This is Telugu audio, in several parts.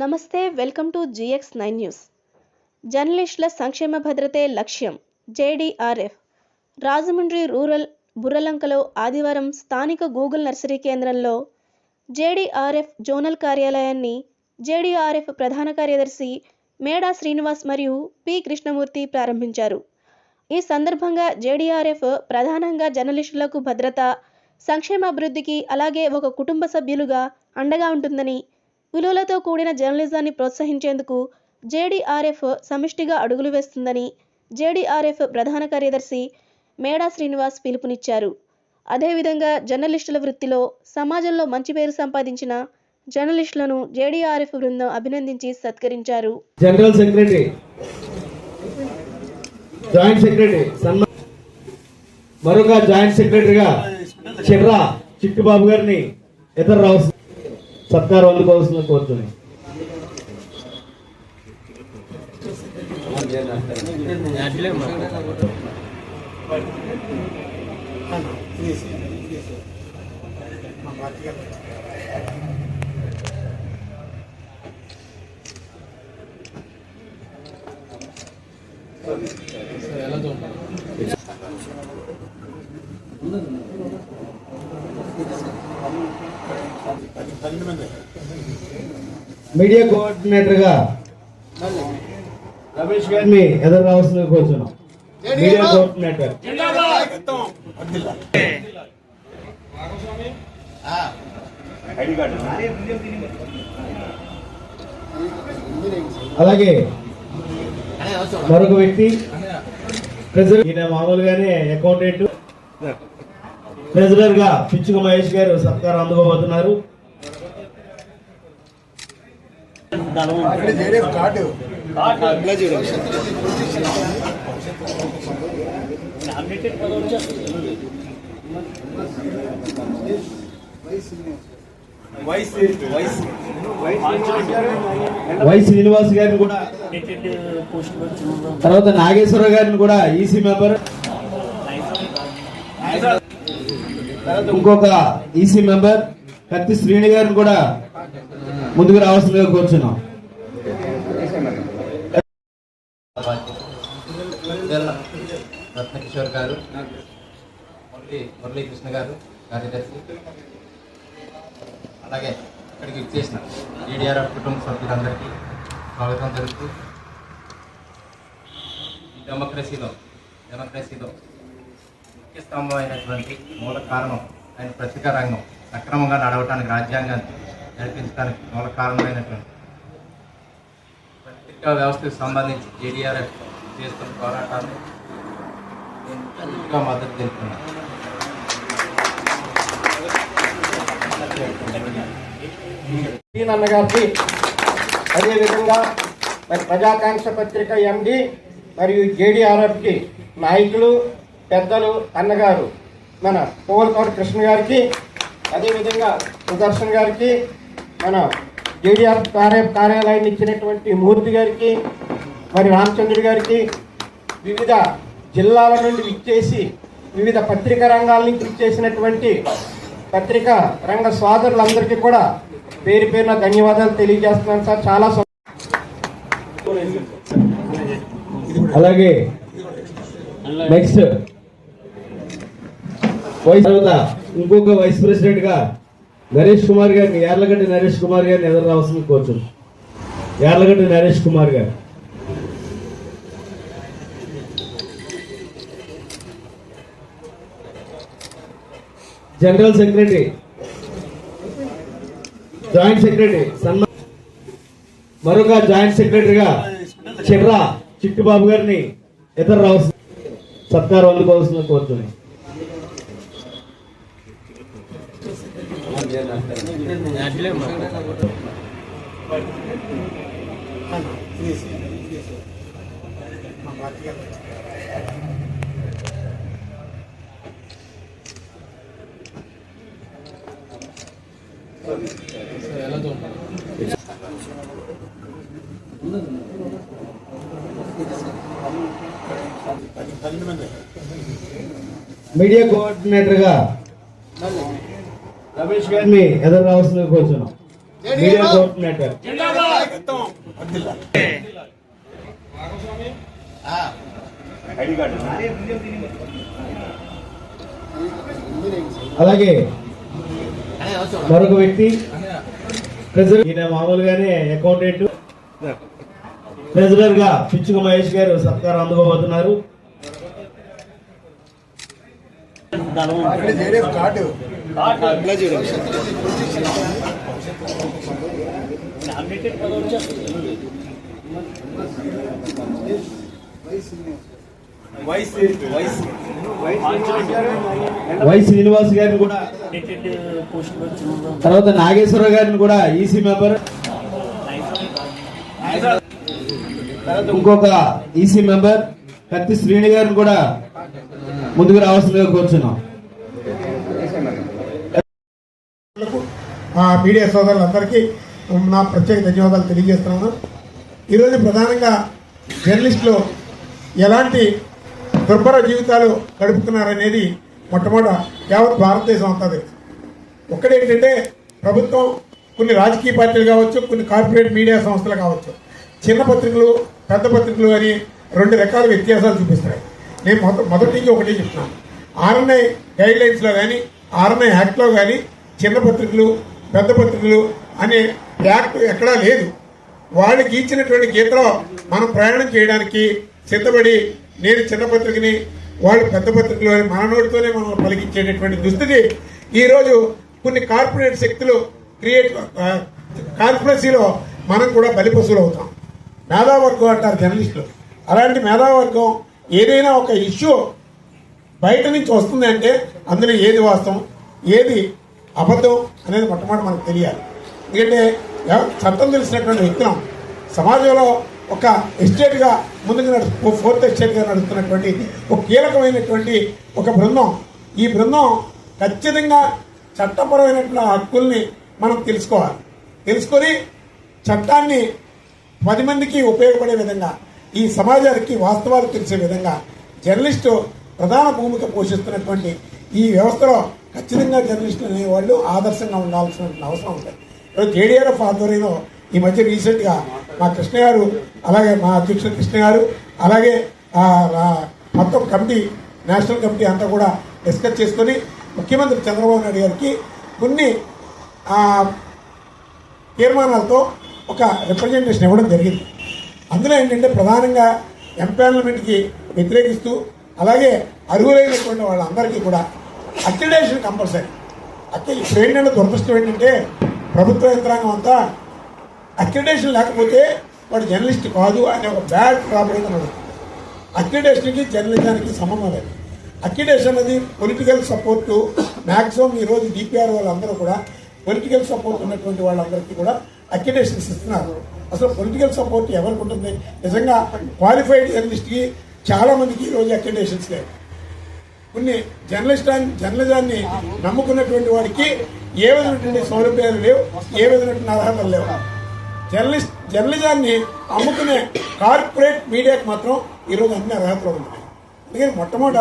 నమస్తే, వెల్కమ్ టు GX9 న్యూస్. జర్నలిస్టుల సంక్షేమ భద్రతే లక్ష్యం. JDRF రాజమండ్రి రూరల్ బుర్రలంకలో ఆదివారం స్థానిక గూగుల్ నర్సరీ కేంద్రంలో JDRF జోనల్ కార్యాలయాన్ని JDRF ప్రధాన కార్యదర్శి మేడా శ్రీనివాస్ మరియు P కృష్ణమూర్తి ప్రారంభించారు. ఈ సందర్భంగా JDRF ప్రధానంగా జర్నలిస్టులకు భద్రత, సంక్షేమాభివృద్ధికి అలాగే ఒక కుటుంబ సభ్యులుగా అండగా ఉంటుందని, విలువలతో కూడిన జర్నలిజాన్ని ప్రోత్సహించేందుకు JDRF సమిష్టిగా అడుగులు వేస్తుందని JDRF ప్రధాన కార్యదర్శి మేడా శ్రీనివాస్ పిలుపునిచ్చారు. అదేవిధంగా జర్నలిస్టుల వృత్తిలో సమాజంలో మంచి పేరు సంపాదించిన జర్నలిస్టులను JDRF బృందం అభినందించి సత్కరించారు. జనరల్ సెక్రటరీ, జాయింట్ సెక్రటరీ మరొక జాయింట్ సెక్రటరీగా చిర్రా చిట్టుబాబు గారిని ఇతర రావు సత్కారం అందుకోవాల్సిందని కోరుతున్నాను. మీడియా కోఆర్డినేటర్ గా రమేష్ గారిని ఎదురు రావాల్సిన కోరుతున్నాం. మీడియా కోఆర్డినేటర్ అలాగే మరొక వ్యక్తి ఈయన మామూలుగానే అకౌంటెంట్ ట్రెజరర్ గా పిచ్చుక మహేష్ గారు సత్కారం అందుకోబోతున్నారు. వై శ్రీనివాస్ గారిని కూడా, తర్వాత నాగేశ్వర గారిని కూడా ఈసీ మెంబర్, తర్వాత ఇంకొక ఈసీ మెంబర్ కత్తి శ్రీని గారిని కూడా ముందుకు రావాల్సిందిగా కోరుచున్నాం. రత్నకిషోర్ గారు, మురళీకృష్ణ గారు కార్యదర్శి, అలాగే ఇక్కడికి ఇచ్చేసిన JDRF కుటుంబ సభ్యులందరికీ స్వాగతం తెలుపుతూ, ఈ డెమోక్రసీలో ముఖ్య స్తంభం అయినటువంటి మూల కారణం ఆయన పత్రికా రంగం సక్రమంగా నడవటానికి, రాజ్యాంగాన్ని నడిపించడానికి మూల కారణమైనటువంటి పత్రికా వ్యవస్థకు సంబంధించి JDRF చేస్తున్న పోరాటాన్ని నేను పూర్తిగా మద్దతు తెలుపుతున్నాను. గారికి, అదేవిధంగా మరి ప్రజాకాంక్ష పత్రిక MD మరియు JDRFకి నాయకులు, పెద్దలు, అన్నగారు మన పోవలకోట కృష్ణ గారికి, అదేవిధంగా సుదర్శన్ గారికి, మన JDRF కార్యాలయాన్ని ఇచ్చినటువంటి మూర్తి గారికి, మరి రామచంద్రుడి గారికి, వివిధ జిల్లాల నుండి విచ్చేసి వివిధ పత్రికా రంగాల నుంచి విచ్చేసినటువంటి పత్రికా రంగ సోదరులందరికీ కూడా పేరు పేరున ధన్యవాదాలు తెలియజేస్తున్నాను సార్. చాలా అలాగే నెక్స్ట్ ఇంకొక వైస్ ప్రెసిడెంట్ గా నరేష్ కుమార్ గారిని, యార్లగడ్డ నరేష్ కుమార్ గారిని ఎదురు రావాల్సింది కోరుచున్నాం. యార్లగడ్డ నరేష్ కుమార్ గారు. జనరల్ సెక్రటరీ, జాయింట్ సెక్రటరీ మరొక జాయింట్ సెక్రటరీగా చిర్రా చిట్టుబాబు గారిని ఇతర రావాల్సిన సత్కారం అందుకోవాల్సిందని కోరుతున్నాం. మీడియా కోఆర్డినేటర్ గా రమేష్ గారిని ఎదురు రావాల్సిందిగా కోరుచున్నాం. Media coordinator. అలాగే మరొక వ్యక్తి ట్రెజరర్, ఈయన మామూలుగానే అకౌంటెంట్. ట్రెజరర్ గా పిచ్చుక మహేష్ గారు సత్కారం అందుకోబోతున్నారు. వై శ్రీనివాస్ గారిని కూడా, తర్వాత నాగేశ్వరరావు గారిని కూడా ఈసీ మెంబర్, ఇంకొక ఈసీ మెంబర్ కత్తి శ్రీని గారిని కూడా ముందుకు రావాల్సిందిగా కోరుచున్నాం. మీడియా సోదరులందరికీ నా ప్రత్యేక ధన్యవాదాలు తెలియజేస్తున్నాను. ఈరోజు ప్రధానంగా జర్నలిస్టులు ఎలాంటి దుర్భర జీవితాలు గడుపుతున్నారనేది మొట్టమొదట యావత్ భారతదేశం అంతా తెలుసు. ఒక్కడేంటంటే ప్రభుత్వం, కొన్ని రాజకీయ పార్టీలు కావచ్చు, కొన్ని కార్పొరేట్ మీడియా సంస్థలు కావచ్చు, చిన్న పత్రికలు పెద్ద పత్రికలు అని రెండు రకాల వ్యత్యాసాలు చూపిస్తాయి. నేను మొదటి నుంచి ఒకటే చెప్తున్నాను. ఆర్ఎన్ఐ గైడ్ లైన్స్లో కానీ ఆర్ఎన్ఐ యాక్ట్లో కానీ చిన్న పత్రికలు పెద్ద పత్రికలు అనే యాక్ట్ ఎక్కడా లేదు. వాళ్ళకి ఇచ్చినటువంటి గీతలో మనం ప్రయాణం చేయడానికి సిద్ధపడి, నేను చిన్న పత్రికని వాళ్ళు పెద్ద పత్రికలు అని మన నోటితోనే మనం పలికించేటటువంటి దుస్థితి ఈరోజు కొన్ని కార్పొరేట్ శక్తులు కాన్స్పిరసీలో మనం కూడా బలిపశువులు అవుతాం. మేధావర్గం అంటారు జర్నలిస్టులు. అలాంటి మేధావర్గం ఏదైనా ఒక ఇష్యూ బయట నుంచి వస్తుంది అంటే అందులో ఏది వాస్తవం ఏది అబద్ధం అనేది మొట్టమొదటి మనకు తెలియాలి. ఎందుకంటే చట్టం తెలిసినటువంటి వ్యక్తులం సమాజంలో ఒక ఎస్టేట్గా ముందుకు ఫోర్త్ ఎస్టేట్గా నడుస్తున్నటువంటి ఒక కీలకమైనటువంటి ఒక బృందం. ఈ బృందం ఖచ్చితంగా చట్టపరమైనటువంటి హక్కుల్ని మనం తెలుసుకోవాలి. తెలుసుకొని చట్టాన్ని 10 మందికి ఉపయోగపడే విధంగా, ఈ సమాజానికి వాస్తవాలు తెలిసే విధంగా జర్నలిస్టు ప్రధాన భూమిక పోషిస్తున్నటువంటి ఈ వ్యవస్థలో ఖచ్చితంగా జర్నలిస్టులు అనేవాళ్ళు ఆదర్శంగా ఉండాల్సిన అవసరం ఉంటుంది. జేడీఆర్ఎఫ్ ఆధ్వర్యంలో ఈ మధ్య రీసెంట్గా మా కృష్ణ గారు, అలాగే మా అధ్యక్షుడు కృష్ణ గారు, అలాగే మొత్తం కమిటీ, నేషనల్ కమిటీ అంతా కూడా డిస్కస్ చేసుకొని ముఖ్యమంత్రి చంద్రబాబు నాయుడు గారికి కొన్ని తీర్మానాలతో ఒక రిప్రజెంటేషన్ ఇవ్వడం జరిగింది. అందులో ఏంటంటే ప్రధానంగా ఎంపానల్మెంట్కి వ్యతిరేకిస్తూ, అలాగే అర్హులైనటువంటి వాళ్ళందరికీ కూడా అక్రిడేషన్ కంపల్సరీ. ఇప్పుడు ఏంటంటే దురదృష్టం ఏంటంటే ప్రభుత్వ యంత్రాంగం అంతా అక్రిడేషన్ లేకపోతే వాడు జర్నలిస్ట్ కాదు అనే ఒక బ్యాడ్ ప్రాబ్లం నడుస్తుంది. అక్రిడేషన్కి జర్నలిజానికి సంబంధం లేదు. అక్రిడేషన్ అనేది పొలిటికల్ సపోర్టు. మ్యాక్సిమం ఈరోజు డిపిఆర్ వాళ్ళందరూ కూడా పొలిటికల్ సపోర్ట్ ఉన్నటువంటి వాళ్ళందరికీ కూడా అక్రిడేషన్స్ ఇస్తున్నారు. అసలు పొలిటికల్ సపోర్ట్ ఎవరికి ఉంటుంది? నిజంగా క్వాలిఫైడ్ జర్నలిస్ట్కి చాలా మందికి ఈరోజు అక్రిడేషన్స్ లేవు. కొన్ని జర్నలిజాన్ని నమ్ముకున్నటువంటి వాడికి ఏ విధమైనటువంటి సౌలభ్యాలు లేవు, ఏ విధమైనటువంటి అర్హతలు లేవు. జర్నలిజాన్ని అమ్ముకునే కార్పొరేట్ మీడియాకి మాత్రం ఈరోజు అన్ని అర్హతలు ఉన్నాయి. అందుకని మొట్టమొదట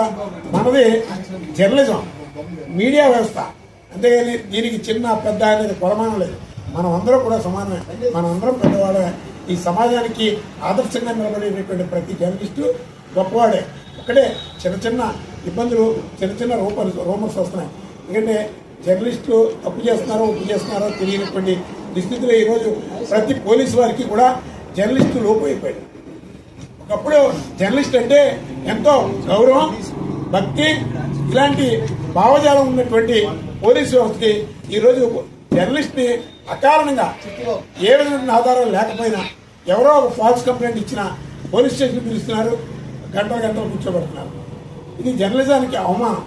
మనది జర్నలిజం మీడియా వ్యవస్థ, అంతేగాని దీనికి చిన్న పెద్ద అనేది కొలమానం లేదు. మనం అందరం కూడా సమానమే, మనం అందరం పెద్దవాడే. ఈ సమాజానికి ఆదర్శంగా నిలబడేటటువంటి ప్రతి జర్నలిస్టు గొప్పవాడే. ఒకటే చిన్న చిన్న ఇబ్బందులు, చిన్న చిన్న రూమర్స్ వస్తున్నాయి. ఎందుకంటే జర్నలిస్టులు తప్పు చేస్తున్నారో ఒప్పు చేస్తున్నారో తెలియనటువంటి దుస్థితిలో ఈరోజు ప్రతి పోలీసు వారికి కూడా జర్నలిస్టు లోపు అయిపోయాడు. ఒకప్పుడు జర్నలిస్ట్ అంటే ఎంతో గౌరవం, భక్తి, ఇలాంటి భావజాలం ఉన్నటువంటి పోలీసు వ్యవస్థకి ఈరోజు జర్నలిస్ట్ని అకారణంగా ఏ విధమైన ఆధారాలు లేకపోయినా ఎవరో ఒక ఫాల్స్ కంప్లైంట్ ఇచ్చినా పోలీస్ స్టేషన్ పిలుస్తున్నారు, గంటలు కూర్చోబెడుతున్నారు. ఇది జర్నలిజానికి అవమానం.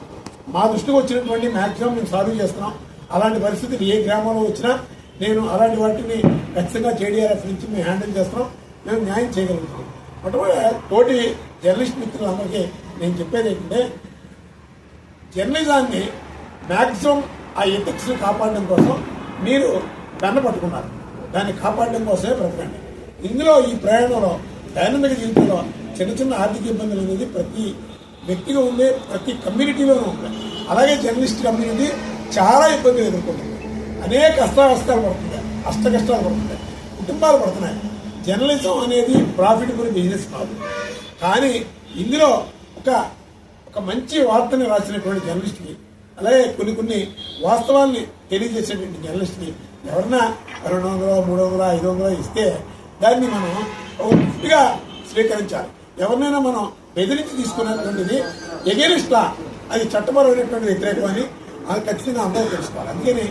మా దృష్టికి వచ్చినటువంటి మ్యాక్సిమం మేము సాల్వ్ చేస్తున్నాం. అలాంటి పరిస్థితులు ఏ గ్రామంలో వచ్చినా నేను అలాంటి వాటిని ఖచ్చితంగా జేడీఆర్ఎఫ్ నుంచి మేము హ్యాండిల్ చేస్తున్నాం. మేము న్యాయం చేయగలుగుతాం. మొట్టమొదటి తోటి జర్నలిస్ట్ మిత్రులందరికీ నేను చెప్పేది ఏంటంటే జర్నలిజాన్ని మ్యాక్సిమం ఆ ఎథిక్స్ని కాపాడడం కోసం మీరు పెన్న పట్టుకున్నారు. దాన్ని కాపాడడం కోసమే బ్రతకండి. ఇందులో ఈ ప్రయాణంలో దైనందిక జీవితంలో చిన్న చిన్న ఆర్థిక ఇబ్బందులు అనేది ప్రతి వ్యక్తిగా ఉండే, ప్రతి కమ్యూనిటీలోనూ ఉంటాయి. అలాగే జర్నలిస్ట్ కమ్యూనిటీ చాలా ఇబ్బందులు ఎదుర్కొంటుంది, అనేక అస్తావస్థలు పడుతుంది. అష్టకష్టాలు పడుతున్నాయి, కుటుంబాలు పడుతున్నాయి. జర్నలిజం అనేది ప్రాఫిట్ గురి బిజినెస్ కాదు. కానీ ఇందులో ఒక మంచి వార్తని రాసినటువంటి జర్నలిస్ట్కి, అలాగే కొన్ని వాస్తవాల్ని తెలియజేసేటువంటి జర్నలిస్ట్కి ఎవరన్నా 200, 300, 500 ఇస్తే దాన్ని మనం పూర్తిగా స్వీకరించాలి. ఎవరినైనా మనం బెదిరించి తీసుకున్నటువంటిది ఎగెనిస్ట్ లా, అది చట్టపరమైనటువంటి వ్యతిరేకం అని అది ఖచ్చితంగా అందరూ తెలుసుకోవాలి. అందుకని